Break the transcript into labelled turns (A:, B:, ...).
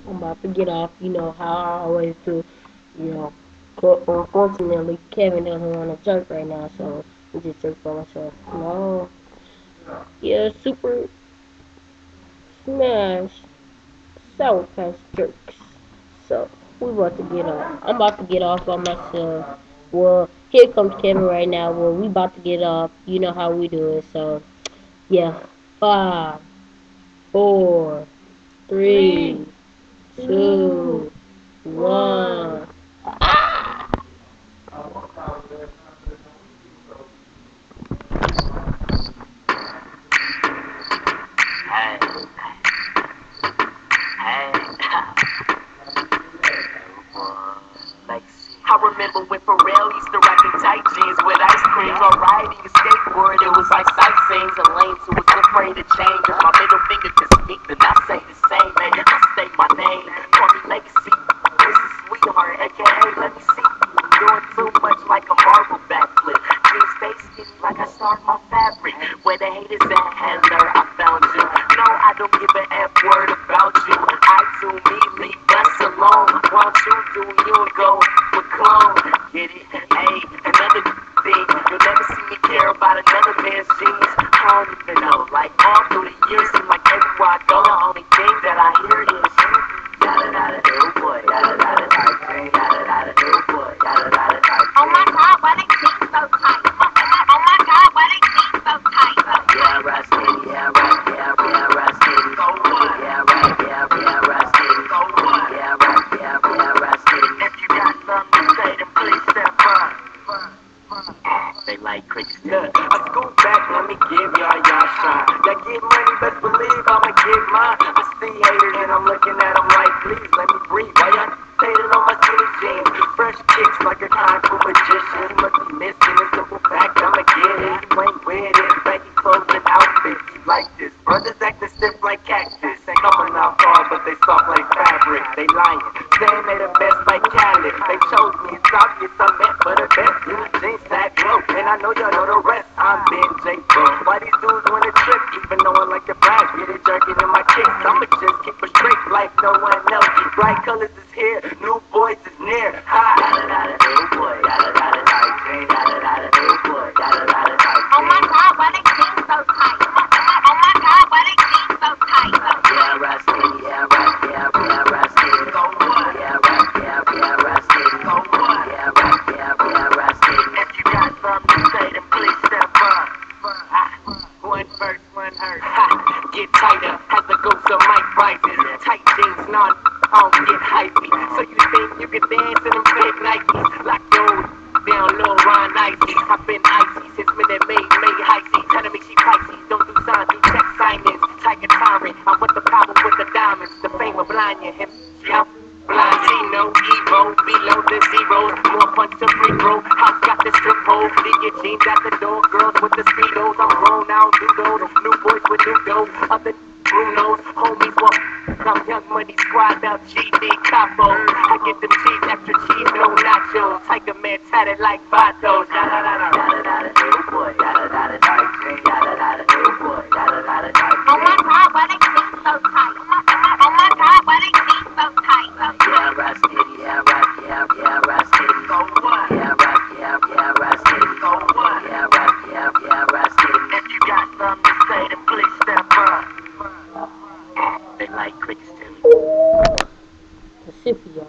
A: I'm about to get off, you know, how I always do. You know, unfortunately, Kevin doesn't want to jerk right now, so we just jerk by myself. No. Yeah, Super Smash Sour Patch jerks. So, we about to get off. I'm about to get off by myself. Well, here comes Kevin right now. Well, we about to get off. You know how we do it, so, yeah. 5, 4, 3, 2, 1.
B: I remember when Pharrell used to rock in tight jeans with ice creams on riding a skateboard. It was like sightseeing. A lame who was afraid to change. If my middle finger could speak, then I say the same. Man, I state my name. Call me Legacy. This is Sweetheart, aka Let Me See. Doing too much like a marble backflip. Jeans stay skinny like I start my fabric. Where the haters at, handler, I found you. No, I don't give a F word about you. I do me, leave us alone. Why don't you do you and go for clone? Get it? Hey, another thing. You'll never see me care about another man's jeans. I don't even know. Like all through the years, seem like everywhere I go, the only thing that I hear is yada yada do boy, yada yada type thing, yada yada do boy, yada yada type thing. Oh my God, why they keep so tight? Oh my God, why they keep so tight? Yeah, Rusty, yeah, right, yeah, Rusty. So what? Yeah, right, yeah, Rusty. So what? Yeah, right, yeah, Rusty. If you got something to say, then please step up. They like crickets. Look, I scoot back, let me give y'all shine. Y'all get money, best believe I'ma get mine. I see haters and I'm looking at them like, please let me breathe. Why y'all hating on my skinny jeans? Fresh kicks like a kung fu magician. Must be missing a simple fact, I'ma get it. You ain't with it, baggy clothes and outfits. You like this, brothers acting stiff like cactus. Ain't coming out hard, but they soft like fabric. They lying, saying they the best like Cali. They chose me, it's obvious I'm meant for the best. New jeans stack low, and I know y'all know the rest. I'm Ben J. Why these dudes wanna trip, even though I like the brag? Get it jerking in my kicks, I'ma just keep it straight like no one else. Bright colors is here, new boys is near. Ha! Yada yada new boy, yada yada tight jeans, yada yada new boy, yada yada tight jeans. Oh my God, why they keep so tight? Oh my God, why they keep so tight? Yeah, Rusty, yeah, right, yeah, Rusty. So what? Yeah, right, yeah, Rusty. So what? Yeah, right, yeah, Rusty. If you got something to say, then please step up. One verse, one hurt. Get tighter as the ghost of Mike rises. Tight jeans, non, I don't get hypey. So you think you can dance in them fake Nikes? Lock your down, Lil Ron Icy. I've been icy since minute made icy. Telling me she Pisces, don't do signs, do check signings. Tiger tyrant, I want the power with the diamonds. The fame of blind you, him, yeah. Blind Gino, Evo, below the zeros. More punch to free throw. House got the strip pole. Leave your jeans at the door. Girls with the speedos. I'm grown now, do those. New boys with new dough. Other Brunos, homies walk. I'm Young Money Squad out GD Capo. I get them cheese, extra cheese, no nachos. Tiger man tatted like Vatos. Yada yada yada new boy. Yada yada tight jeans. Yada yada new boy. Yada yada tight jeans. Oh my God, why they keep so tight? Oh my God, why they keep so tight? Yeah, Rusty, yeah, right, yeah, Rusty. So what? Yeah, right, yeah, Rusty. So what? Yeah, right, yeah, Rusty. If you got something to say, then please step up. They like crickets too.
A: The sip, y'all.